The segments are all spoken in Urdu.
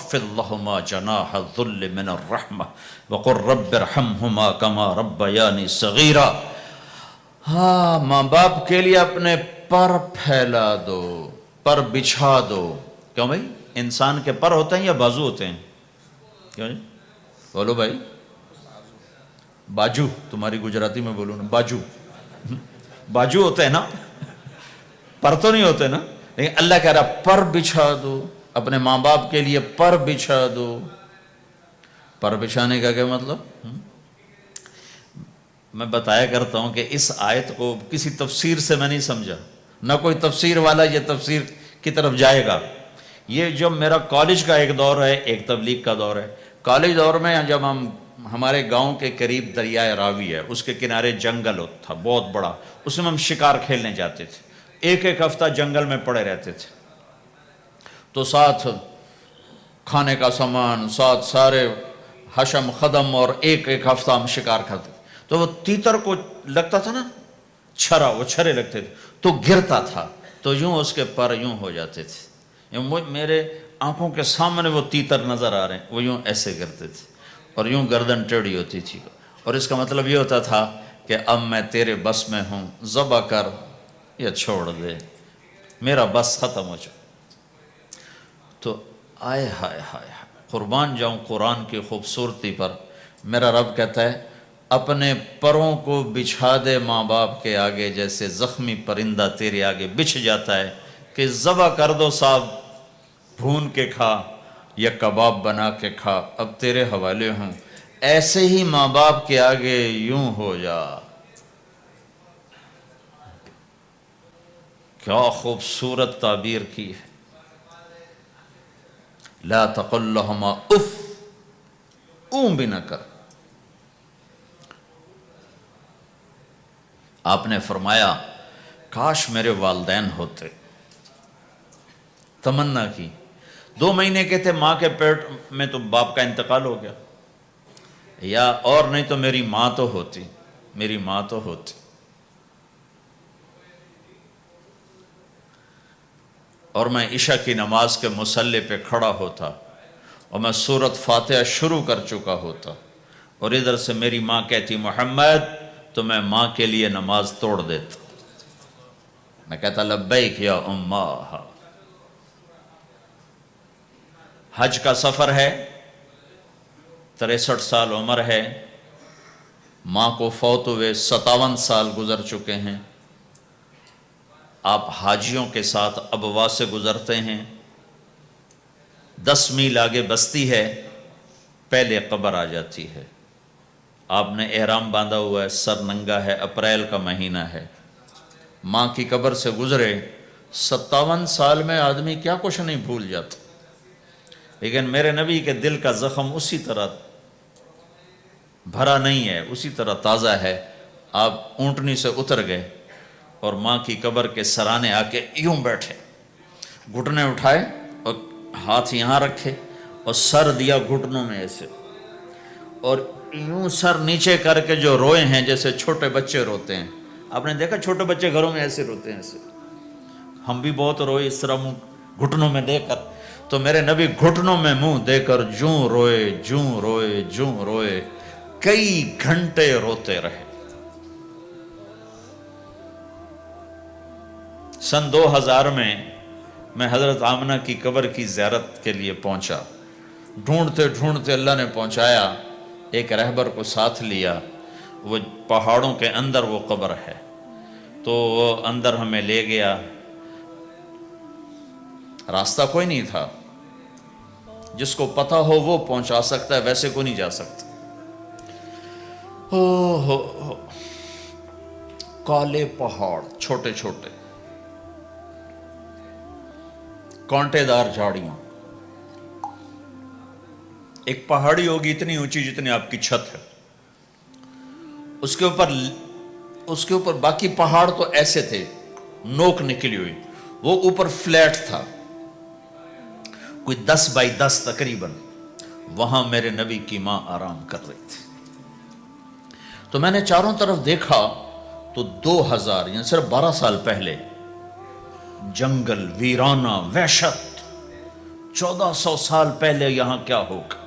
وَخْفِضْ لَهُمَا جَنَاحَ الذُّلِّ مِنَ الرَّحْمَةِ وَقُلْ رَبِّ ارْحَمْهُمَا كَمَا رَبَّيَانِي صَغِيرًا۔ ہاں، ماں باپ کے لیے اپنے پر پھیلا دو، پر بچھا دو۔ کیوں بھائی؟ انسان کے پر ہوتے ہیں یا بازو ہوتے ہیں؟ کیوں جی؟ بولو بھائی۔ باجو، تمہاری گجراتی میں بولو نا، باجو باجو ہوتے ہیں نا، پر تو نہیں ہوتے نا۔ لیکن اللہ کہہ رہا پر بچھا دو، اپنے ماں باپ کے لیے پر بچھا دو۔ پر بچھانے کا کیا مطلب؟ میں بتایا کرتا ہوں کہ اس آیت کو کسی تفسیر سے میں نہیں سمجھا، نہ کوئی تفسیر والا یہ تفسیر کی طرف جائے گا۔ یہ جو میرا کالج کا ایک دور ہے، ایک تبلیغ کا دور ہے۔ کالج دور میں جب ہمارے گاؤں کے قریب دریائے راوی ہے، اس کے کنارے جنگل تھا بہت بڑا، اس میں ہم شکار کھیلنے جاتے تھے، ایک ایک ہفتہ جنگل میں پڑے رہتے تھے۔ تو ساتھ کھانے کا سامان، ساتھ سارے حشم خدم، اور ایک ایک ہفتہ ہم شکار کرتے تھے۔ تو وہ تیتر کو لگتا تھا نا چھرا، وہ چھرے لگتے تھے تو گرتا تھا، تو یوں اس کے پر یوں ہو جاتے تھے۔ میرے آنکھوں کے سامنے وہ تیتر نظر آ رہے ہیں، وہ یوں ایسے کرتے تھے اور یوں گردن ٹیڑھی ہوتی تھی، اور اس کا مطلب یہ ہوتا تھا کہ اب میں تیرے بس میں ہوں، ذبح کر یا چھوڑ دے، میرا بس ختم ہو چکا۔ تو آئے ہائے ہائے، قربان جاؤں قرآن کی خوبصورتی پر۔ میرا رب کہتا ہے اپنے پروں کو بچھا دے ماں باپ کے آگے، جیسے زخمی پرندہ تیرے آگے بچھ جاتا ہے کہ ذبح کر دو صاحب، بھون کے کھا یا کباب بنا کے کھا، اب تیرے حوالے ہوں، ایسے ہی ماں باپ کے آگے یوں ہو جا۔ کیا خوبصورت تعبیر کی ہے۔ لا تقل لہما اف، اون بھی نہ کر۔ آپ نے فرمایا کاش میرے والدین ہوتے، تمنا کی۔ 2 مہینے کے تھے ماں کے پیٹ میں تو باپ کا انتقال ہو گیا، یا اور نہیں تو میری ماں تو ہوتی، میری ماں تو ہوتی۔ اور میں عشاء کی نماز کے مصلی پہ کھڑا ہوتا اور میں سورۃ فاتحہ شروع کر چکا ہوتا، اور ادھر سے میری ماں کہتی محمد، تو میں ماں کے لیے نماز توڑ دیتا، میں کہتا لبیک یا اماں۔ حج کا سفر ہے، 63 سال عمر ہے، ماں کو فوت ہوئے 57 سال گزر چکے ہیں۔ آپ حاجیوں کے ساتھ ابوا سے گزرتے ہیں، 10 میل آگے بستی ہے، پہلے قبر آ جاتی ہے۔ آپ نے احرام باندھا ہوا ہے، سر ننگا ہے، اپریل کا مہینہ ہے، ماں کی قبر سے گزرے۔ 57 سال میں آدمی کیا کچھ نہیں بھول جاتا، لیکن میرے نبی کے دل کا زخم اسی طرح بھرا نہیں ہے، اسی طرح تازہ ہے۔ آپ اونٹنی سے اتر گئے اور ماں کی قبر کے سرانے آ کے یوں بیٹھے، گھٹنے اٹھائے اور ہاتھ یہاں رکھے اور سر دیا گھٹنوں میں ایسے، اور یوں سر نیچے کر کے جو روئے ہیں جیسے چھوٹے بچے روتے ہیں۔ آپ نے دیکھا چھوٹے بچے گھروں میں ایسے روتے ہیں، ایسے ہم بھی بہت روئے اس طرح منہ گھٹنوں میں دے کر، تو میرے نبی گھٹنوں میں منہ دے کر جوں روئے جوں روئے جوں روئے، کئی گھنٹے روتے رہے۔ سن 2000 میں حضرت آمنہ کی قبر کی زیارت کے لیے پہنچا، ڈھونڈتے ڈھونڈتے اللہ نے پہنچایا، ایک رہبر کو ساتھ لیا، وہ پہاڑوں کے اندر وہ قبر ہے، تو وہ اندر ہمیں لے گیا۔ راستہ کوئی نہیں تھا، جس کو پتہ ہو وہ پہنچا سکتا ہے، ویسے کو نہیں جا سکتا۔ کالے پہاڑ، چھوٹے چھوٹے، کانٹے دار جھاڑیاں، ایک پہاڑی ہوگی اتنی اونچی جتنی آپ کی چھت ہے، اس کے اوپر باقی پہاڑ تو ایسے تھے، نوک نکلی ہوئی، وہ اوپر فلیٹ تھا، کوئی 10 بائی 10 تقریباً۔ وہاں میرے نبی کی ماں آرام کر رہی تھی، تو میں نے چاروں طرف دیکھا تو 2000 یعنی صرف 12 سال پہلے جنگل، ویرانہ، وحشت، 1400 سال پہلے یہاں کیا ہوگا؟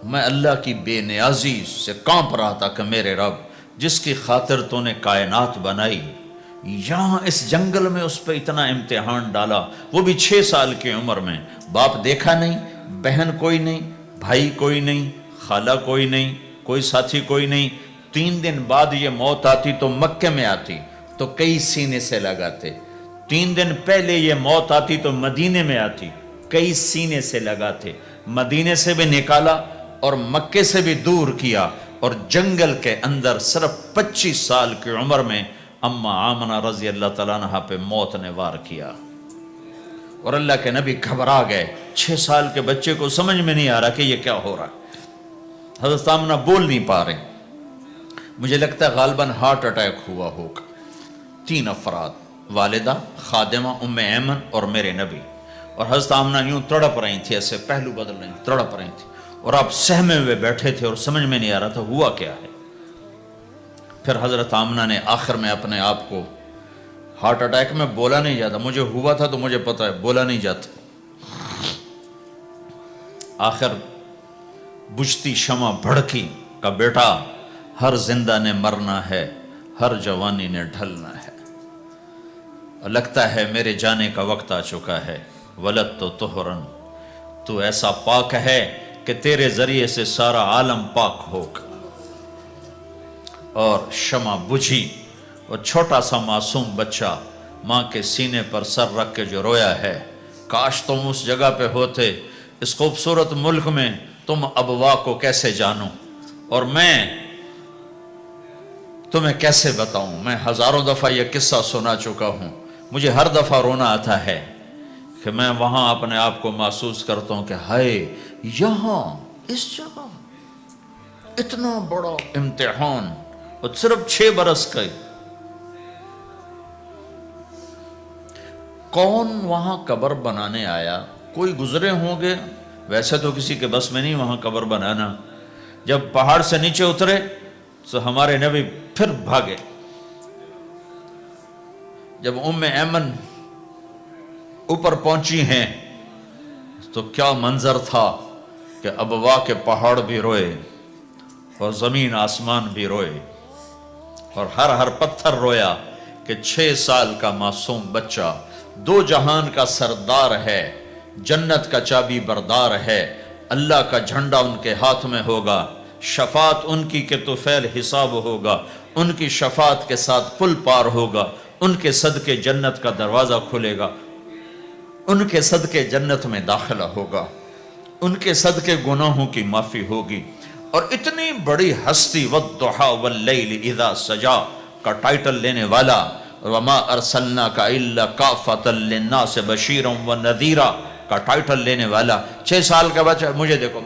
میں اللہ کی بے نیازی سے کانپ رہا تھا کہ میرے رب جس کی خاطر تو نے کائنات بنائی، یہاں اس جنگل میں اس پہ اتنا امتحان ڈالا، وہ بھی 6 سال کی عمر میں، باپ دیکھا نہیں، بہن کوئی نہیں، بھائی کوئی نہیں، خالہ کوئی نہیں، کوئی ساتھی کوئی نہیں۔ 3 دن بعد یہ موت آتی تو مکے میں آتی تو کئی سینے سے لگاتے، 3 دن پہلے یہ موت آتی تو مدینے میں آتی، کئی سینے سے لگاتے، مدینے سے بھی نکالا اور مکے سے بھی دور کیا، اور جنگل کے اندر صرف 25 سال کی عمر میں اما آمنہ رضی اللہ تعالیٰ عنہ پہ موت نے وار کیا، اور اللہ کے نبی گھبرا گئے۔ 6 سال کے بچے کو سمجھ میں نہیں آ رہا کہ یہ کیا ہو رہا ہے۔ حضرت آمنہ بول نہیں پا رہے، مجھے لگتا ہے غالباً ہارٹ اٹیک ہوا ہوگا۔ 3 افراد، والدہ، خادمہ ام ایمن اور میرے نبی، اور حضرت آمنہ یوں تڑپ رہی تھی، ایسے پہلو بدل رہی تھی، تڑپ رہی تھی، اور آپ سہمے ہوئے بیٹھے تھے اور سمجھ میں نہیں آ رہا تھا ہوا کیا ہے۔ پھر حضرت آمنہ نے آخر میں اپنے آپ کو، ہارٹ اٹیک میں بولا نہیں جاتا، مجھے ہوا تھا تو مجھے پتا ہے بولا نہیں جاتا، آخر بجھتی شمع بھڑکی کا بیٹا ہر زندہ نے مرنا ہے، ہر جوانی نے ڈھلنا ہے، اور لگتا ہے میرے جانے کا وقت آ چکا ہے۔ ولد تو طہرن، تو ایسا پاک ہے کہ تیرے ذریعے سے سارا عالم پاک ہوگا۔ اور شمع بجھی، اور چھوٹا سا معصوم بچہ ماں کے سینے پر سر رکھ کے جو رویا ہے، کاش تم اس جگہ پہ ہوتے، اس خوبصورت ملک میں، تم ابوا کو کیسے جانو، اور میں تمہیں کیسے بتاؤں۔ میں ہزاروں دفعہ یہ قصہ سنا چکا ہوں، مجھے ہر دفعہ رونا آتا ہے کہ میں وہاں اپنے آپ کو محسوس کرتا ہوں کہ ہائے، یہاں اس جگہ اتنا بڑا امتحان، اور صرف 6 برس کا، کون وہاں قبر بنانے آیا؟ کوئی گزرے ہوں گے، ویسے تو کسی کے بس میں نہیں وہاں قبر بنانا۔ جب پہاڑ سے نیچے اترے تو ہمارے نبی پھر بھاگے۔ جب ام ایمن اوپر پہنچی ہیں تو کیا منظر تھا کہ ابوا کے پہاڑ بھی روئے اور زمین آسمان بھی روئے، اور ہر پتھر رویا کہ 6 سال کا معصوم بچہ 2 جہان کا سردار ہے، جنت کا چابی بردار ہے، اللہ کا جھنڈا ان کے ہاتھ میں ہوگا، شفاعت ان کی کہ طفیل حساب ہوگا، ان کی شفاعت کے ساتھ پل پار ہوگا، ان کے صدقے جنت کا دروازہ کھلے گا، ان کے صدقے جنت میں داخلہ ہوگا، ان کے صدقے گناہوں کی معافی ہوگی۔ اور اتنی بڑی ہستی والضحیٰ واللیل اذا سجا کا ٹائٹل لینے والا، وما ارسلناک الا کافۃ للناس بشیرا ونذیرا کا ٹائٹل لینے والا 6 سال کا بچہ، مجھے دیکھو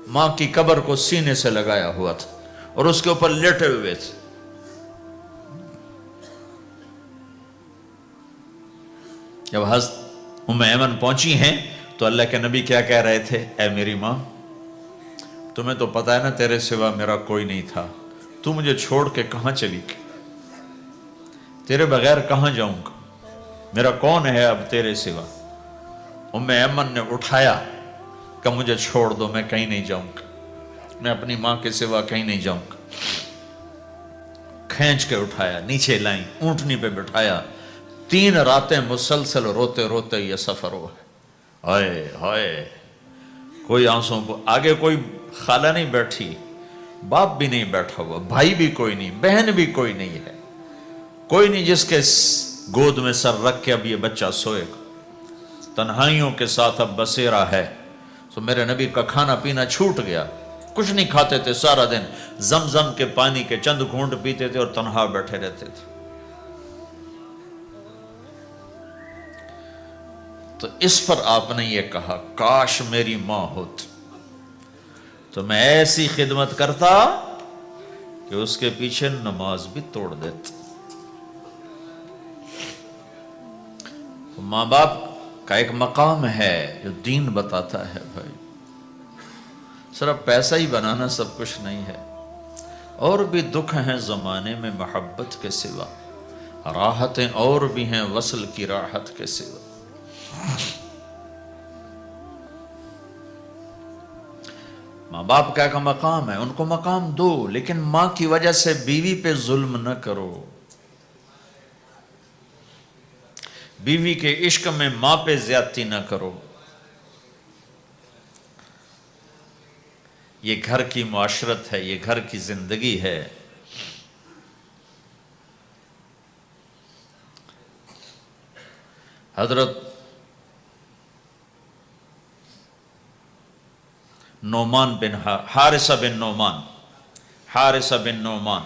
ماں کی قبر کو سینے سے لگایا ہوا تھا اور اس کے اوپر لیٹے ہوئے تھے۔ جب حضرت ام ایمن پہنچی ہیں تو اللہ کے نبی کیا کہہ رہے تھے؟ اے میری ماں، تمہیں تو پتا ہے نا تیرے سوا میرا کوئی نہیں تھا، تو مجھے چھوڑ کے کہاں چلی گئی؟ تیرے بغیر کہاں جاؤں گا؟ میرا کون ہے اب تیرے سوا؟ ام ایمن نے اٹھایا کہ مجھے چھوڑ دو، میں کہیں نہیں جاؤں گا، میں اپنی ماں کے سوا کہیں نہیں جاؤں گا۔ کھینچ کے اٹھایا، نیچے لائیں، اونٹنی پہ بٹھایا، 3 راتیں مسلسل روتے روتے یہ سفر ہوا ہے۔ ہائے ہائے، کوئی آنسوں کو، آگے کوئی خالہ نہیں بیٹھی، باپ بھی نہیں بیٹھا ہوا، بھائی بھی کوئی نہیں، بہن بھی کوئی نہیں ہے، کوئی نہیں جس کے گود میں سر رکھ کے اب یہ بچہ سوئے گا۔ تنہائیوں کے ساتھ اب بسیرا ہے۔ تو میرے نبی کا کھانا پینا چھوٹ گیا، کچھ نہیں کھاتے تھے، سارا دن زمزم کے پانی کے چند گھونٹ پیتے تھے اور تنہا بیٹھے رہتے تھے۔ تو اس پر آپ نے یہ کہا، کاش میری ماں ہوتی تو میں ایسی خدمت کرتا کہ اس کے پیچھے نماز بھی توڑ دیتا۔ ماں باپ کا ایک مقام ہے جو دین بتاتا ہے بھائی، صرف پیسہ ہی بنانا سب کچھ نہیں ہے، اور بھی دکھ ہیں زمانے میں محبت کے سوا۔ راحتیں اور بھی ہیں وصل کی راحت کے سوا. ماں باپ کا ایک مقام ہے، ان کو مقام دو، لیکن ماں کی وجہ سے بیوی پہ ظلم نہ کرو. بیوی کے عشق میں ماں پہ زیادتی نہ کرو. یہ گھر کی معاشرت ہے، یہ گھر کی زندگی ہے. حضرت نعمان بن حارثہ بن نعمان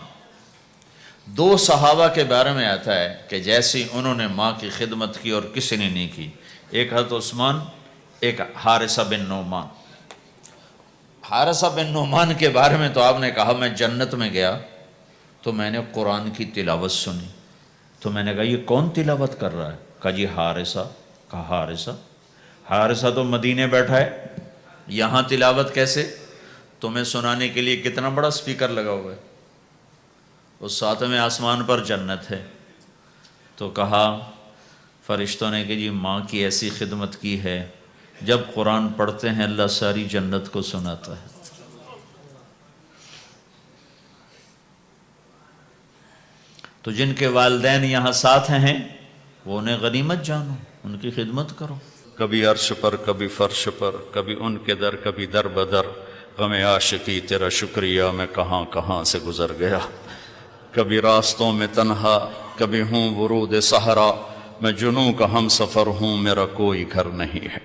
دو صحابہ کے بارے میں آتا ہے کہ جیسی انہوں نے ماں کی خدمت کی اور کسی نے نہیں کی. ایک حضرت عثمان، ایک حارثہ بن نعمان. حارثہ بن نعمان کے بارے میں تو آپ نے کہا میں جنت میں گیا تو میں نے قرآن کی تلاوت سنی. تو میں نے کہا یہ کون تلاوت کر رہا ہے؟ کہا جی حارثہ. کہا حارثہ تو مدینے بیٹھا ہے، یہاں تلاوت کیسے؟ تمہیں سنانے کے لیے کتنا بڑا سپیکر لگا ہوا ہے، اس ساتویں آسمان پر جنت ہے. تو کہا فرشتوں نے کہ جی ماں کی ایسی خدمت کی ہے، جب قرآن پڑھتے ہیں اللہ ساری جنت کو سناتا ہے. تو جن کے والدین یہاں ساتھ ہیں وہ انہیں غنیمت جانو، ان کی خدمت کرو. کبھی عرش پر، کبھی فرش پر، کبھی ان کے در، کبھی در بدر. غم عاشقی تیرا شکریہ میں کہاں کہاں سے گزر گیا. کبھی راستوں میں تنہا، کبھی ہوں ورود صحرا. میں جنوں کا ہم سفر ہوں، میرا کوئی گھر نہیں ہے.